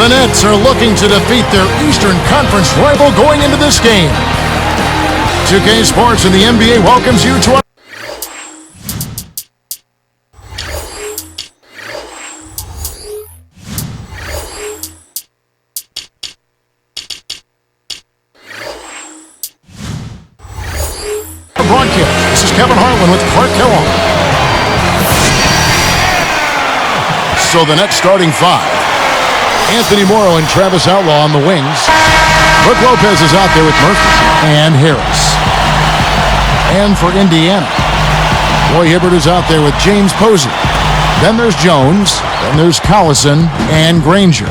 The Nets are looking to defeat their Eastern Conference rival going into this game. 2K Sports and the NBA welcomes you to our broadcast. This is Kevin Harlan with Clark Kellogg. So the Nets starting five. Anthony Morrow and Travis Outlaw on the wings. Brook Lopez is out there with Murphy and Harris. And for Indiana, Roy Hibbert is out there with James Posey. Then there's Jones. Then there's Collison and Granger.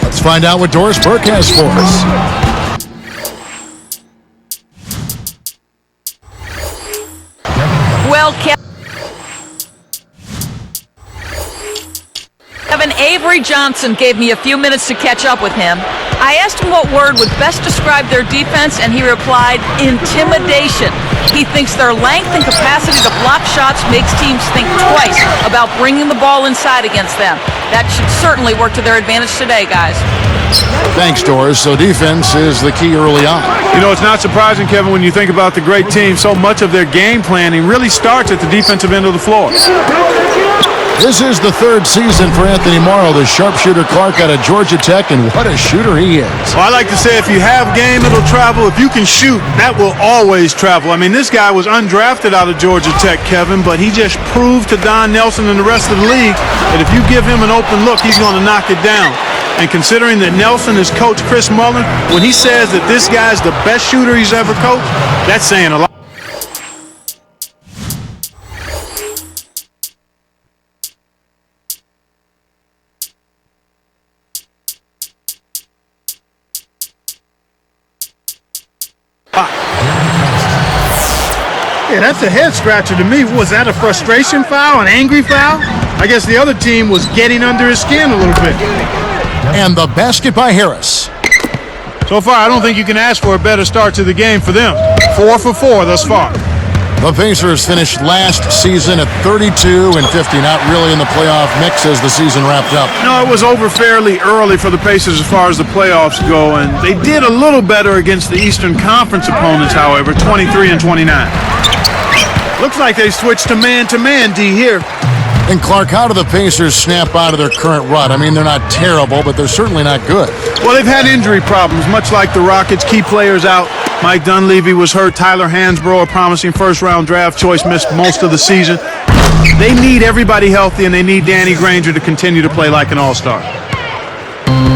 Let's find out what Doris Burke has for us. Well, Kevin, Avery Johnson gave me a few minutes to catch up with him. I asked him what word would best describe their defense, and he replied, intimidation. He thinks their length and capacity to block shots makes teams think twice about bringing the ball inside against them. That should certainly work to their advantage today, guys. Thanks, Doris. So defense is the key early on. You know, it's not surprising, Kevin, when you think about the great team. So much of their game planning really starts at the defensive end of the floor. This is the third season for Anthony Morrow, the sharpshooter Clark out of Georgia Tech, and what a shooter he is. Well, I like to say if you have game, it'll travel. If you can shoot, that will always travel. I mean, this guy was undrafted out of Georgia Tech, Kevin, but he just proved to Don Nelson and the rest of the league that if you give him an open look, he's going to knock it down. And considering that Nelson is Coach Chris Mullin, when he says that this guy's the best shooter he's ever coached, that's saying a lot. Yeah, that's a head scratcher to me. Was that a frustration foul, an angry foul? I guess the other team was getting under his skin a little bit. And the basket by Harris. So far, I don't think you can ask for a better start to the game for them. 4 for 4 thus far. The Pacers finished last season at 32 and 50, not really in the playoff mix as the season wrapped up. No, it was over fairly early for the Pacers as far as the playoffs go, and they did a little better against the Eastern Conference opponents, however, 23 and 29. Looks like they switched to man, D, here. And Clark, how do the Pacers snap out of their current rut? I mean, they're not terrible, but they're certainly not good. Well, they've had injury problems, much like the Rockets. Key players out. Mike Dunleavy was hurt. Tyler Hansbrough, a promising first-round draft choice, missed most of the season. They need everybody healthy, and they need Danny Granger to continue to play like an all-star.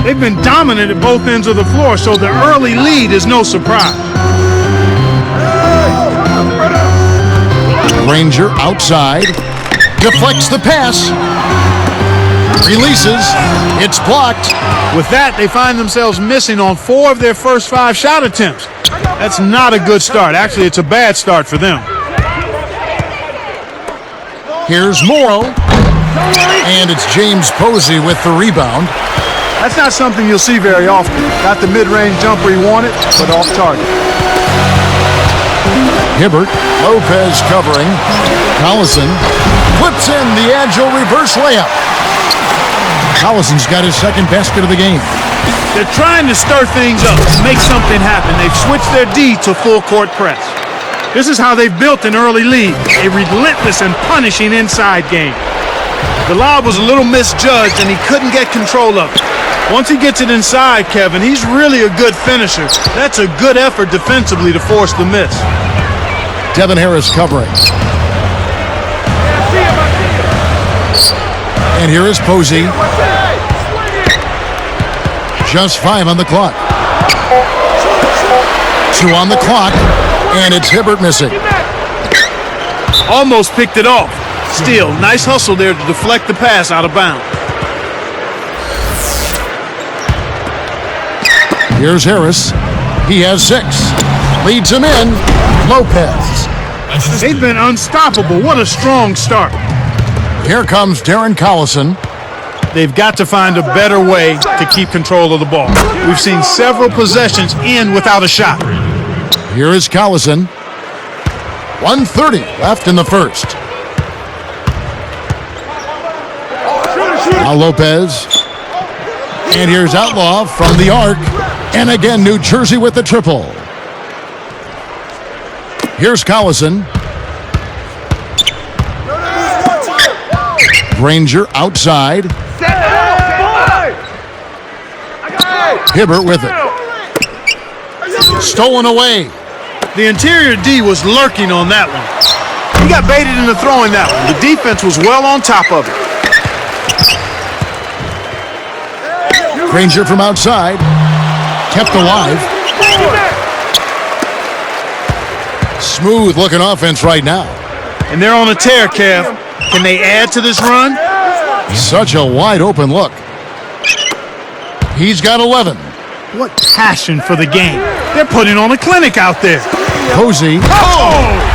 They've been dominant at both ends of the floor, so the early lead is no surprise. Granger outside. Deflects the pass. Releases. It's blocked. With that, they find themselves missing on 4 of their first 5 shot attempts. That's not a good start. Actually, it's a bad start for them. Here's Morrow. And it's James Posey with the rebound. That's not something you'll see very often. Got the mid-range jumper he wanted, but off target. Hibbert. Lopez covering. Collison flips in the agile reverse layup. Collison's got his second basket of the game. They're trying to stir things up, make something happen. They've switched their D to full court press. This is how they've built an early lead, a relentless and punishing inside game. The lob was a little misjudged and he couldn't get control of it. Once he gets it inside, Kevin, he's really a good finisher. That's a good effort defensively to force the miss. Devin Harris covering. And here is Posey. Just 5 on the clock. 2 on the clock. And it's Hibbert missing. Almost picked it off. Still, nice hustle there to deflect the pass out of bounds. Here's Harris. He has 6. Leads him in. Lopez. They've been unstoppable. What a strong start. Here comes Darren Collison. They've got to find a better way to keep control of the ball. We've seen several possessions end without a shot. Here is Collison. 1:30 left in the first. Now Lopez. And here's Outlaw from the arc. And again, New Jersey with the triple. Here's Collison. Granger outside. Hibbert with it. Stolen away. The interior D was lurking on that one. He got baited into throwing that one. The defense was well on top of it. Granger from outside. Kept alive. Smooth looking offense right now. And they're on a tear, Kev. Can they add to this run? Such a wide open look. He's got 11. What passion for the game. They're putting on a clinic out there. Posey. Oh!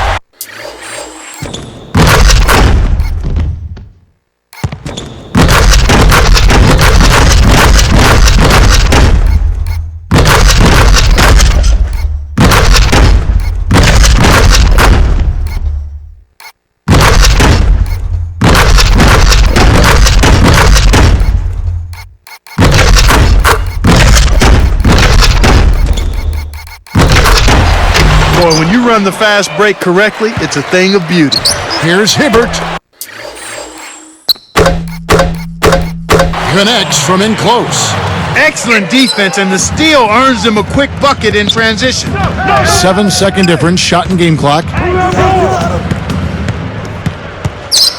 Boy, when you run the fast break correctly, it's a thing of beauty. Here's Hibbert. Connects from in close. Excellent defense, and the steal earns them a quick bucket in transition. 7-second difference, shot and game clock.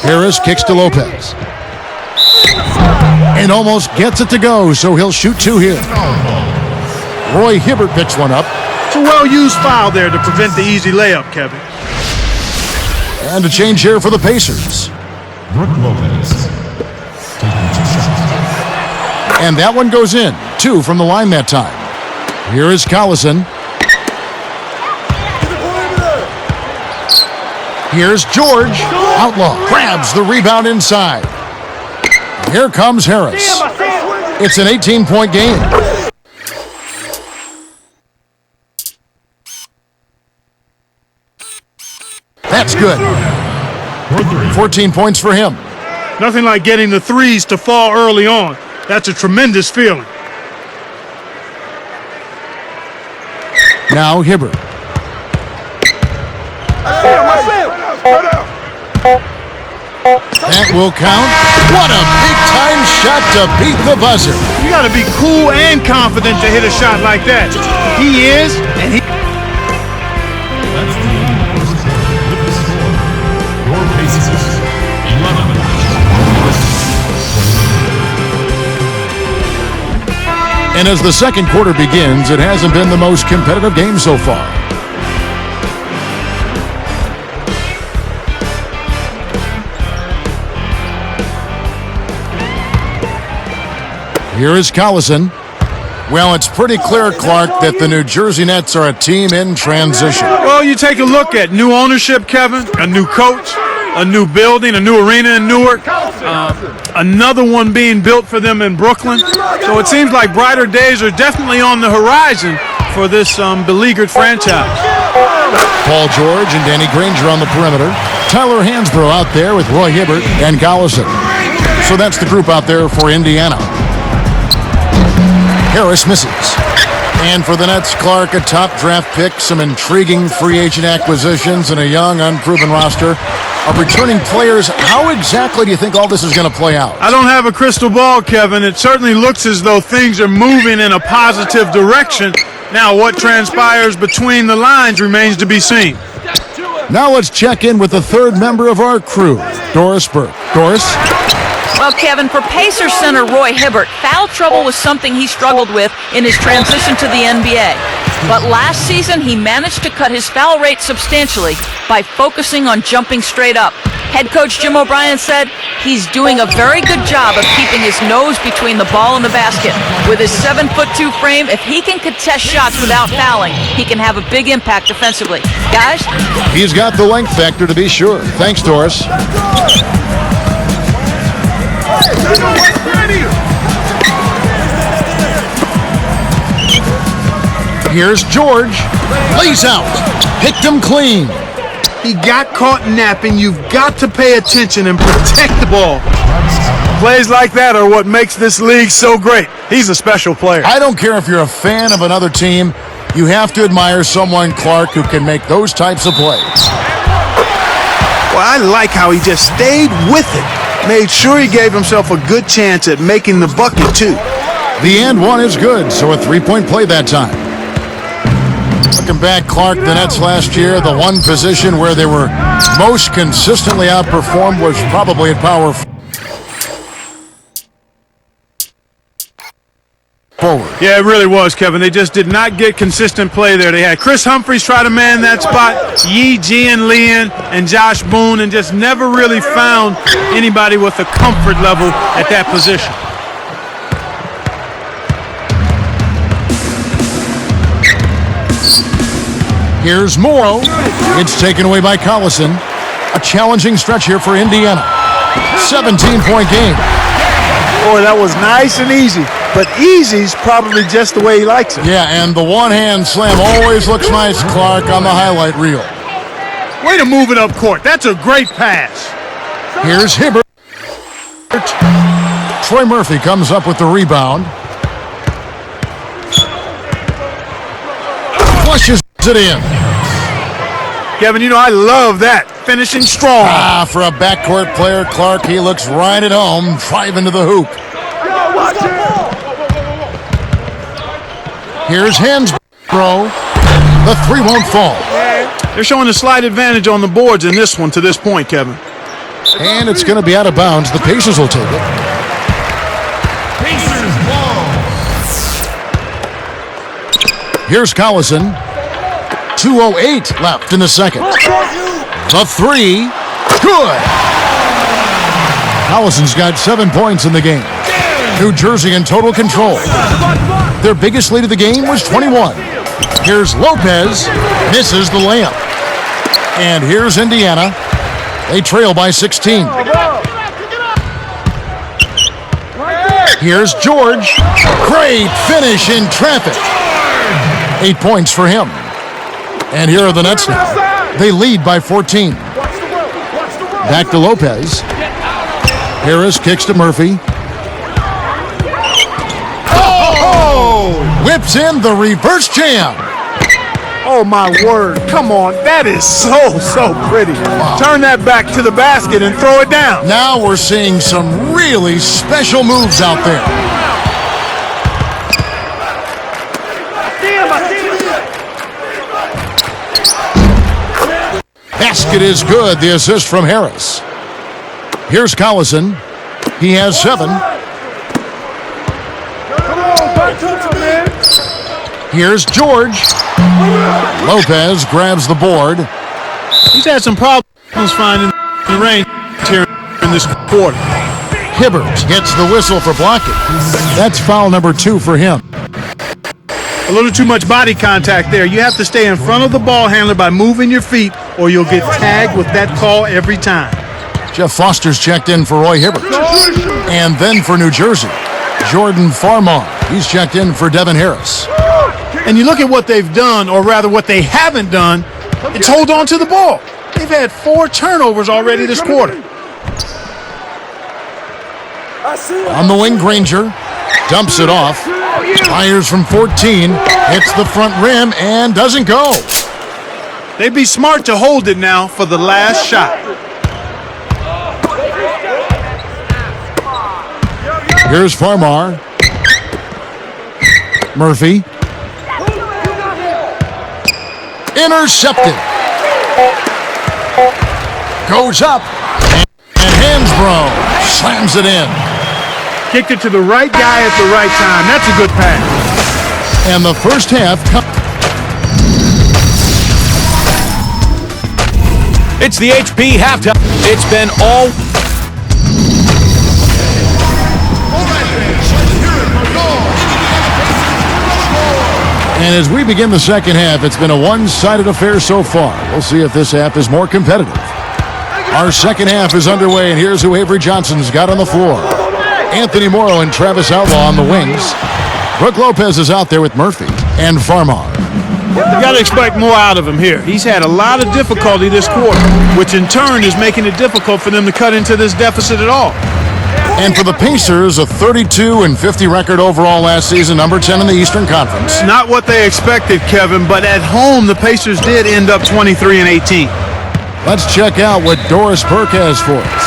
Harris kicks to Lopez. And almost gets it to go, so he'll shoot two here. Roy Hibbert picks one up. It's a well-used foul there to prevent the easy layup, Kevin. And a change here for the Pacers. Brook Lopez taking 2 shots. And that one goes in. 2 from the line that time. Here is Collison. Here's George. Outlaw grabs the rebound inside. Here comes Harris. It's an 18-point game. That's good. 14 points for him. Nothing like getting the threes to fall early on. That's a tremendous feeling. Now Hibbert. That will count. What a big-time shot to beat the buzzer. You got to be cool and confident to hit a shot like that. He is, and he... That's the end of the first quarter. With the score, your Pacers 11. And as the second quarter begins, it hasn't been the most competitive game so far. Here is Collison. Well, it's pretty clear, Clark, that the New Jersey Nets are a team in transition. Well, you take a look at new ownership, Kevin, a new coach, a new building, a new arena in Newark, another one being built for them in Brooklyn. So it seems like brighter days are definitely on the horizon for this beleaguered franchise. Paul George and Danny Granger on the perimeter. Tyler Hansbrough out there with Roy Hibbert and Collison. So that's the group out there for Indiana. Harris misses. And for the Nets, Clark, a top draft pick, some intriguing free agent acquisitions, and a young, unproven roster of returning players. How exactly do you think all this is going to play out? I don't have a crystal ball, Kevin. It certainly looks as though things are moving in a positive direction. Now, what transpires between the lines remains to be seen. Now let's check in with the third member of our crew, Doris Burke. Doris? Well, Kevin, for Pacers center Roy Hibbert, foul trouble was something he struggled with in his transition to the NBA. But last season, he managed to cut his foul rate substantially by focusing on jumping straight up. Head coach Jim O'Brien said he's doing a very good job of keeping his nose between the ball and the basket. With his 7'2" frame, if he can contest shots without fouling, he can have a big impact defensively. Guys? He's got the length factor to be sure. Thanks, Doris. Here's George. Lays out. Picked him clean. He got caught napping. You've got to pay attention and protect the ball. Plays like that are what makes this league so great. He's a special player. I don't care if you're a fan of another team, you have to admire someone, Clark, who can make those types of plays. Well, I like how he just stayed with it. Made sure he gave himself a good chance at making the bucket, too. The and one is good, so a three-point play that time. Looking back, Clark, the Nets last year, the one position where they were most consistently outperformed was probably at power forward. Yeah, it really was, Kevin. They just did not get consistent play there. They had Chris Humphries try to man that spot, Yi Jian and Josh Boone, and just never really found anybody with a comfort level at that position. Here's Morrow. It's taken away by Collison. A challenging stretch here for Indiana. 17-point game. Boy, that was nice and easy. But easy's probably just the way he likes it. Yeah, and the one-hand slam always looks nice, Clark, on the highlight reel. Way to move it up court. That's a great pass. Here's Hibbert. Troy Murphy comes up with the rebound. Flushes it in. Kevin, you know I love that. Finishing strong. For a backcourt player, Clark, he looks right at home, driving to the hoop. Here's Hansbrough. The three won't fall. They're showing a slight advantage on the boards in this one to this point, Kevin. And it's going to be out of bounds. The Pacers will take it. Pacers ball. Here's Collison. 2:08 left in the second. The three. Good. Collison's got 7 points in the game. New Jersey in total control. Their biggest lead of the game was 21. Here's Lopez. Misses the layup. And here's Indiana. They trail by 16. Here's George. Great finish in traffic. 8 points for him. And here are the Nets now. They lead by 14. Back to Lopez. Harris kicks to Murphy. Oh! Whips in the reverse jam. Oh, my word. Come on. That is so pretty. Wow. Turn that back to the basket and throw it down. Now we're seeing some really special moves out there. Basket is good. The assist from Harris. Here's Collison. He has 7. Here's George. Lopez grabs the board. He's had some problems finding the range here in this quarter. Hibbert gets the whistle for blocking. That's foul number 2 for him. A little too much body contact there. You have to stay in front of the ball handler by moving your feet, or you'll get tagged with that call every time. Jeff Foster's checked in for Roy Hibbert. And then for New Jersey, Jordan Farmar. He's checked in for Devin Harris. And you look at what they've done, or rather what they haven't done, it's hold on to the ball. They've had 4 turnovers already this quarter. On the wing, Granger dumps it off. Fires from 14, hits the front rim, and doesn't go. They'd be smart to hold it now for the last shot. Here's Farmar. Murphy. Intercepted. Goes up. And Hansbrough slams it in. Kicked it to the right guy at the right time. That's a good pass. And the first half. It's the HP halftime. It's been all. And as we begin the second half, it's been a one-sided affair so far. We'll see if this half is more competitive. Our second half is underway, and here's who Avery Johnson's got on the floor. Anthony Morrow and Travis Outlaw on the wings. Brook Lopez is out there with Murphy and Farmar. You got to expect more out of him here. He's had a lot of difficulty this quarter, which in turn is making it difficult for them to cut into this deficit at all. And for the Pacers, a 32-50 record overall last season, number 10 in the Eastern Conference. Not what they expected, Kevin, but at home, the Pacers did end up 23-18. Let's check out what Doris Burke has for us.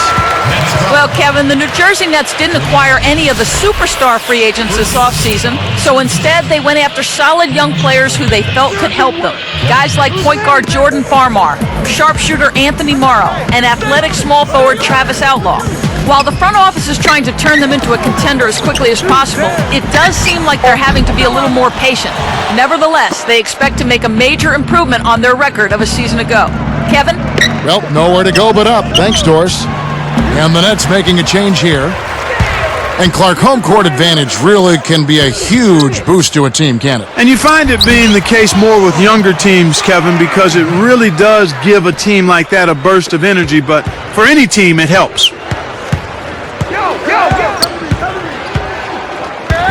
Well, Kevin, the New Jersey Nets didn't acquire any of the superstar free agents this offseason, so instead they went after solid young players who they felt could help them. Guys like point guard Jordan Farmar, sharpshooter Anthony Morrow, and athletic small forward Travis Outlaw. While the front office is trying to turn them into a contender as quickly as possible, it does seem like they're having to be a little more patient. Nevertheless, they expect to make a major improvement on their record of a season ago. Kevin? Well, nowhere to go but up. Thanks, Doris. And the Nets making a change here. And Clark, home court advantage really can be a huge boost to a team, can it? And you find it being the case more with younger teams, Kevin, because it really does give a team like that a burst of energy. But for any team, it helps.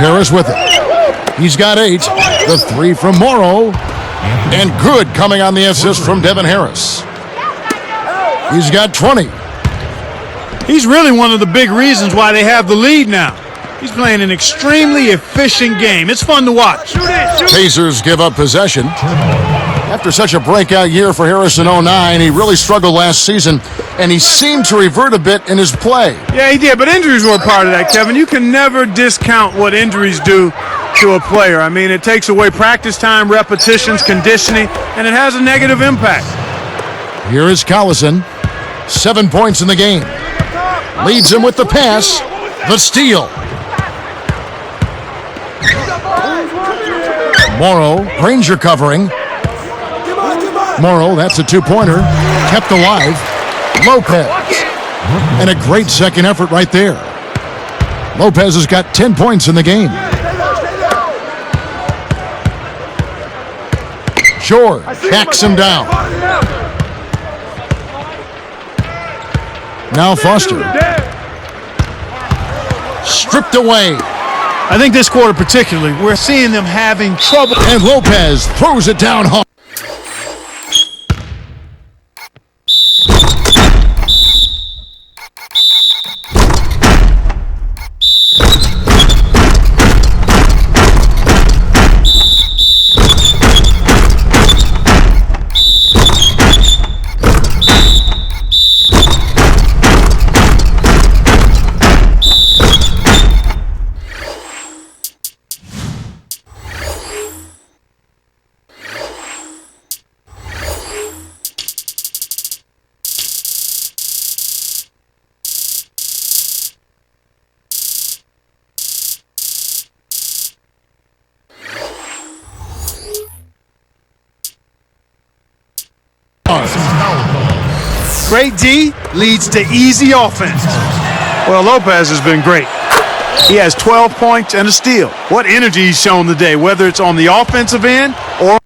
Harris with it. He's got 8. The 3 from Morrow. And good coming on the assist from Devin Harris. He's got 20. He's really one of the big reasons why they have the lead now. He's playing an extremely efficient game. It's fun to watch. Pacers give up possession. After such a breakout year for Harris in 09, he really struggled last season, and he seemed to revert a bit in his play. Yeah, he did, but injuries were a part of that, Kevin. You can never discount what injuries do to a player. I mean, it takes away practice time, repetitions, conditioning, and it has a negative impact. Here is Collison. 7 points in the game. Leads him with the pass. The steal. Morrow, Granger covering. Morrow, that's a 2-pointer. Kept alive. Lopez. And a great second effort right there. Lopez has got 10 points in the game. George backs him down. Now Foster. Stripped away. I think this quarter particularly, we're seeing them having trouble. And Lopez throws it down hard. Great D leads to easy offense. Well, Lopez has been great. He has 12 points and a steal. What energy he's shown today, whether it's on the offensive end or